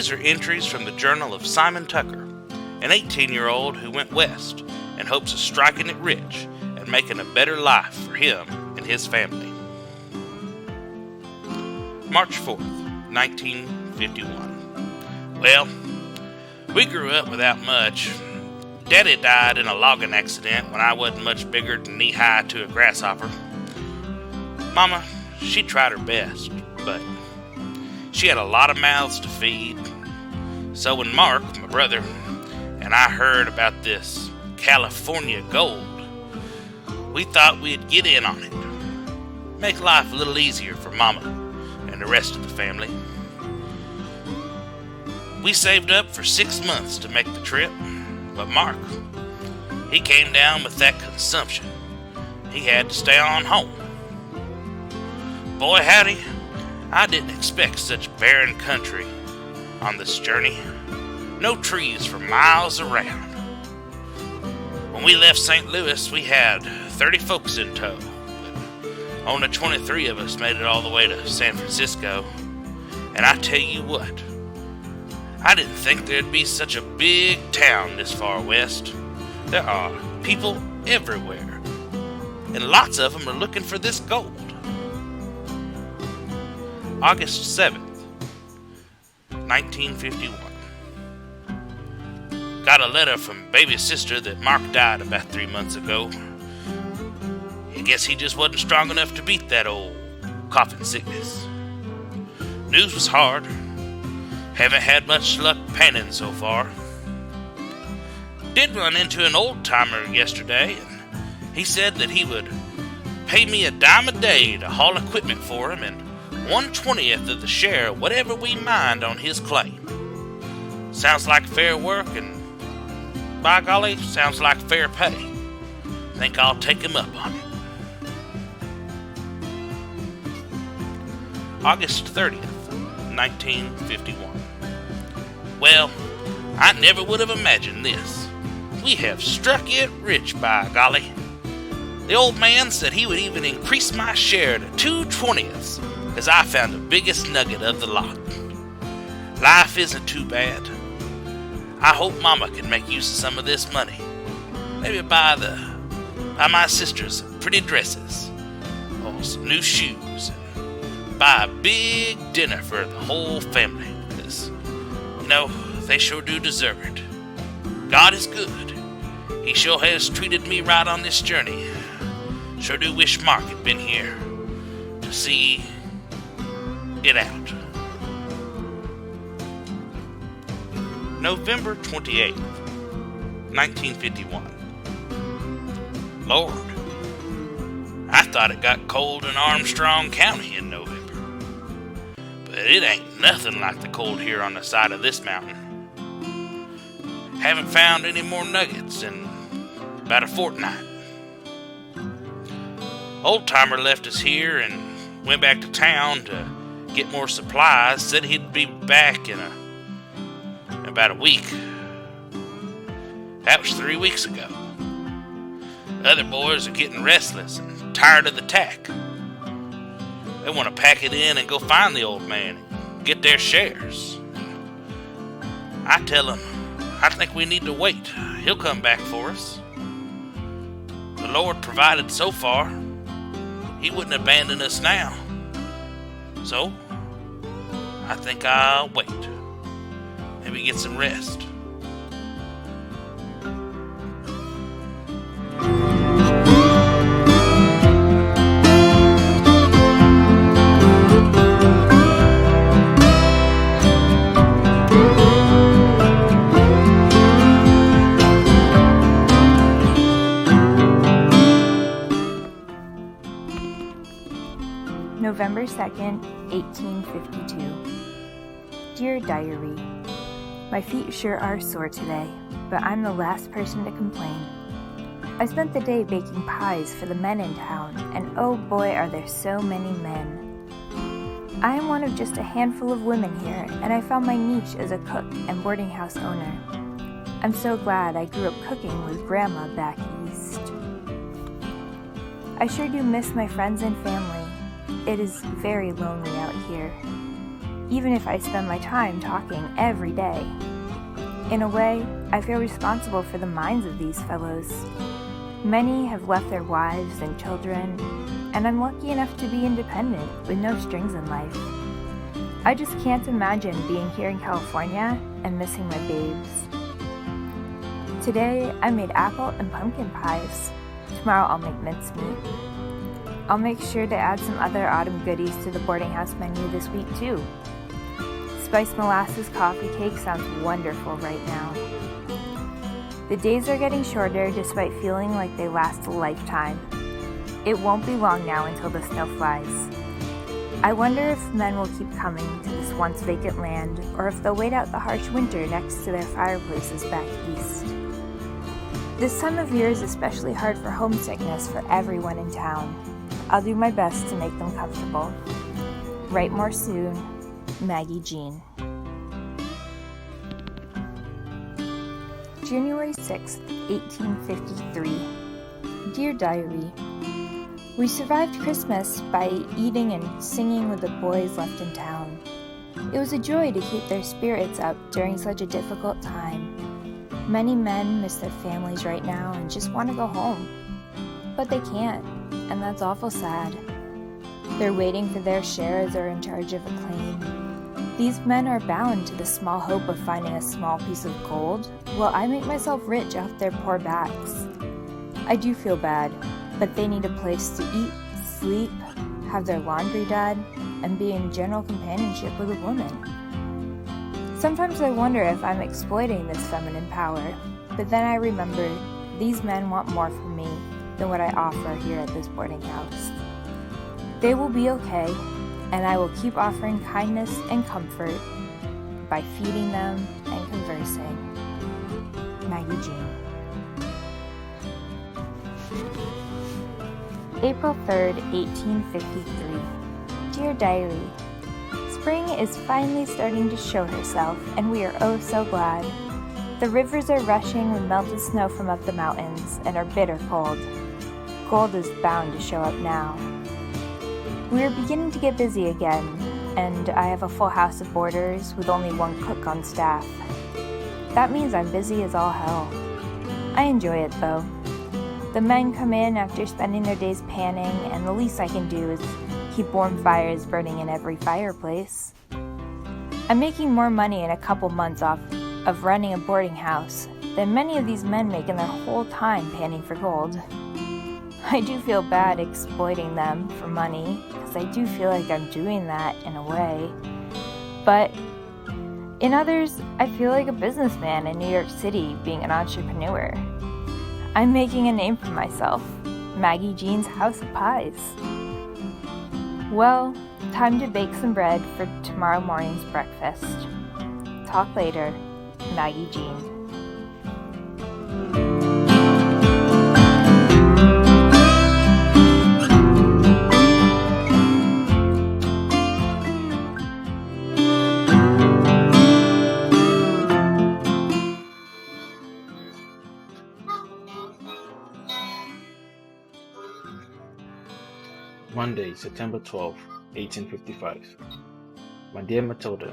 These are entries from the journal of Simon Tucker, an 18-year-old who went west in hopes of striking it rich and making a better life for him and his family. March 4th, 1951. Well, we grew up without much. Daddy died in a logging accident when I wasn't much bigger than knee-high to a grasshopper. Mama, she tried her best, but she had a lot of mouths to feed. So when Mark, my brother, and I heard about this California gold, we thought we'd get in on it. Make life a little easier for Mama and the rest of the family. We saved up for 6 months to make the trip, but Mark, he came down with that consumption. He had to stay on home. Boy howdy, I didn't expect such barren country on this journey. No trees for miles around. When we left St. Louis, we had 30 folks in tow, but only 23 of us made it all the way to San Francisco. And I tell you what, I didn't think there'd be such a big town this far west. There are people everywhere, and lots of them are looking for this gold. August 7th, 1951. Got a letter from baby sister that Mark died about 3 months ago. I guess he just wasn't strong enough to beat that old coughing sickness. News was hard. Haven't had much luck panning so far. Did run into an old-timer yesterday, and he said that he would pay me a dime a day to haul equipment for him and 1/20th of the share of whatever we mined on his claim. Sounds like fair work, and by golly, sounds like fair pay. Think I'll take him up on it. August 30th, 1951. Well, I never would have imagined this. We have struck it rich, by golly. The old man said he would even increase my share to 2/20ths, because I found the biggest nugget of the lot. Life isn't too bad. I hope Mama can make use of some of this money. Maybe buy my sisters some pretty dresses, or some new shoes, and buy a big dinner for the whole family, because, they sure do deserve it. God is good. He sure has treated me right on this journey. Sure do wish Mark had been here to see it out. November 28th, 1951. Lord, I thought it got cold in Armstrong County in November. But it ain't nothing like the cold here on the side of this mountain. Haven't found any more nuggets in about a fortnight. Old timer left us here and went back to town to get more supplies. Said he'd be back in about a week. That was 3 weeks ago. Other boys are getting restless and tired of the tack. They want to pack it in and go find the old man and get their shares. I tell them, I think we need to wait. He'll come back for us. The Lord provided so far. He wouldn't abandon us now. So, I think I'll wait. Maybe get some rest. November 2nd, 1852. Dear Diary, my feet sure are sore today, but I'm the last person to complain. I spent the day baking pies for the men in town, and oh boy are there so many men. I am one of just a handful of women here, and I found my niche as a cook and boarding house owner. I'm so glad I grew up cooking with Grandma back east. I sure do miss my friends and family. It is very lonely out here. even if I spend my time talking every day. In a way, I feel responsible for the minds of these fellows. Many have left their wives and children, and I'm lucky enough to be independent with no strings in life. I just can't imagine being here in California and missing my babes. Today, I made apple and pumpkin pies. Tomorrow I'll make mincemeat. I'll make sure to add some other autumn goodies to the boarding house menu this week too. Spiced molasses coffee cake sounds wonderful right now. The days are getting shorter despite feeling like they last a lifetime. It won't be long now until the snow flies. I wonder if men will keep coming to this once vacant land, or if they'll wait out the harsh winter next to their fireplaces back east. This time of year is especially hard for homesickness for everyone in town. I'll do my best to make them comfortable. Write more soon, Maggie Jean. January 6th, 1853. Dear Diary, we survived Christmas by eating and singing with the boys left in town. It was a joy to keep their spirits up during such a difficult time. Many men miss their families right now and just want to go home. But they can't, and that's awful sad. They're waiting for their share as they're in charge of a claim. These men are bound to the small hope of finding a small piece of gold, while I make myself rich off their poor backs. I do feel bad, but they need a place to eat, sleep, have their laundry done, and be in general companionship with a woman. Sometimes I wonder if I'm exploiting this feminine power, but then I remember these men want more from me than what I offer here at this boarding house. They will be okay, and I will keep offering kindness and comfort by feeding them and conversing. Maggie Jean. April 3rd, 1853. Dear Diary, spring is finally starting to show herself, and we are oh so glad. The rivers are rushing with melted snow from up the mountains and are bitter cold. Gold is bound to show up now. We are beginning to get busy again, and I have a full house of boarders with only one cook on staff. That means I'm busy as all hell. I enjoy it though. The men come in after spending their days panning, and the least I can do is keep warm fires burning in every fireplace. I'm making more money in a couple months off of running a boarding house than many of these men make in their whole time panning for gold. I do feel bad exploiting them for money, because I do feel like I'm doing that in a way. But in others, I feel like a businessman in New York City being an entrepreneur. I'm making a name for myself, Maggie Jean's House of Pies. Well, time to bake some bread for tomorrow morning's breakfast. Talk later, Maggie Jean. Monday, September 12, 1855. My dear Matilda,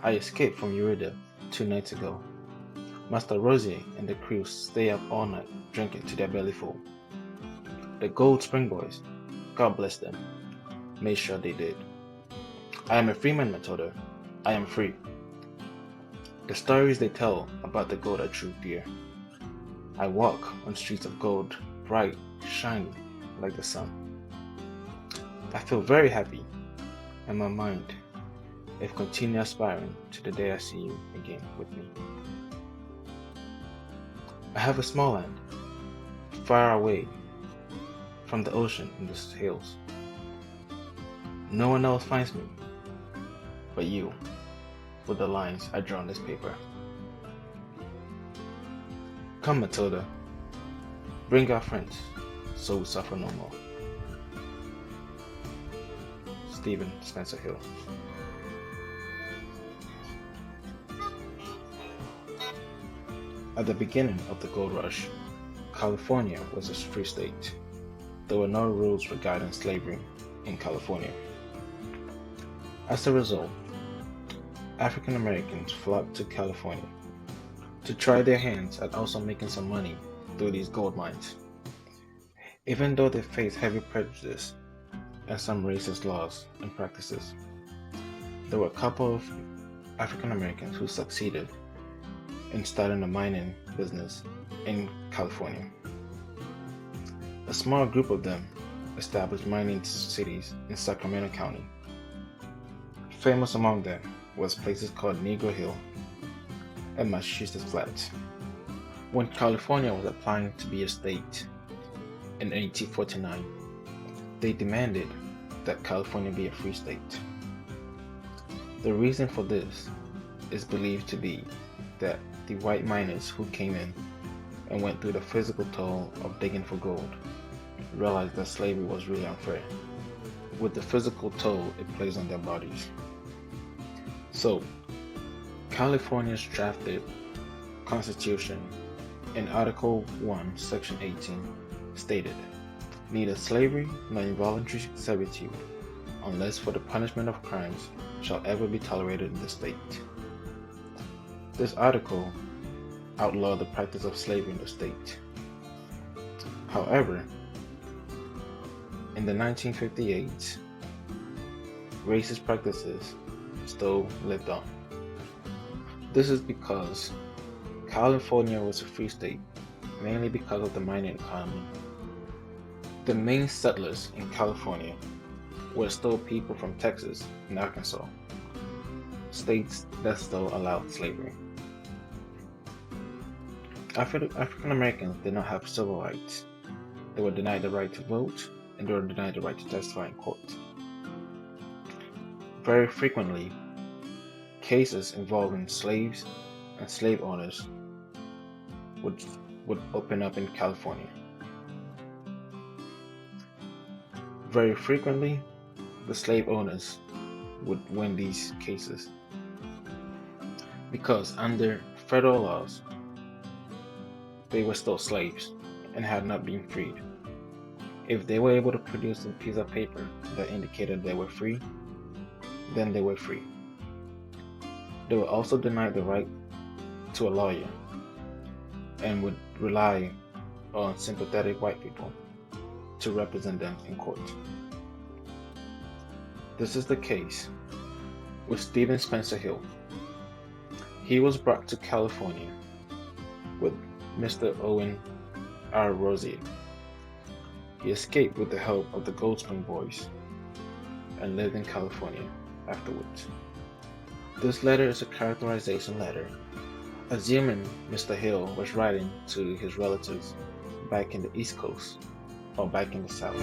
I escaped from Eureka 2 nights ago. Master Rosier and the crew stay up all night drinking to their bellyful. The Gold Spring Boys, God bless them, made sure they did. I am a freeman, Matilda. I am free. The stories they tell about the gold are true, dear. I walk on streets of gold, bright, shining like the sun. I feel very happy, and my mind, if continue aspiring to the day I see you again with me. I have a small land, far away from the ocean in the hills. No one else finds me, but you, with the lines I draw on this paper. Come, Matilda, bring our friends, so we suffer no more. Stephen Spencer Hill. At the beginning of the gold rush, California was a free state. There were no rules regarding slavery in California. As a result, African Americans flocked to California to try their hands at also making some money through these gold mines. Even though they faced heavy prejudice and some racist laws and practices, there were a couple of African Americans who succeeded in starting a mining business in California. A small group of them established mining cities in Sacramento County. Famous among them was places called Negro Hill and Massachusetts Flats. When California was applying to be a state in 1849, they demanded that California be a free state. The reason for this is believed to be that the white miners who came in and went through the physical toll of digging for gold realized that slavery was really unfair, with the physical toll it plays on their bodies. So, California's drafted Constitution in Article 1, Section 18 stated, "Neither slavery nor involuntary servitude, unless for the punishment of crimes, shall ever be tolerated in the state." This article outlawed the practice of slavery in the state. However, in the 1958, racist practices still lived on. This is because California was a free state, mainly because of the mining economy. The main settlers in California were still people from Texas and Arkansas, states that still allowed slavery. African Americans did not have civil rights. They were denied the right to vote, and they were denied the right to testify in court. Very frequently, cases involving slaves and slave owners would open up in California. Very frequently, the slave owners would win these cases because under federal laws, they were still slaves and had not been freed. If they were able to produce a piece of paper that indicated they were free, then they were free. They were also denied the right to a lawyer and would rely on sympathetic white people to represent them in court. This is the case with Stephen Spencer Hill. He was brought to California with Mr. Owen R. Rosier. He escaped with the help of the Gold Spring Boys and lived in California afterwards. This letter is a characterization letter, assuming Mr. Hill was writing to his relatives back in the East Coast or back in the South.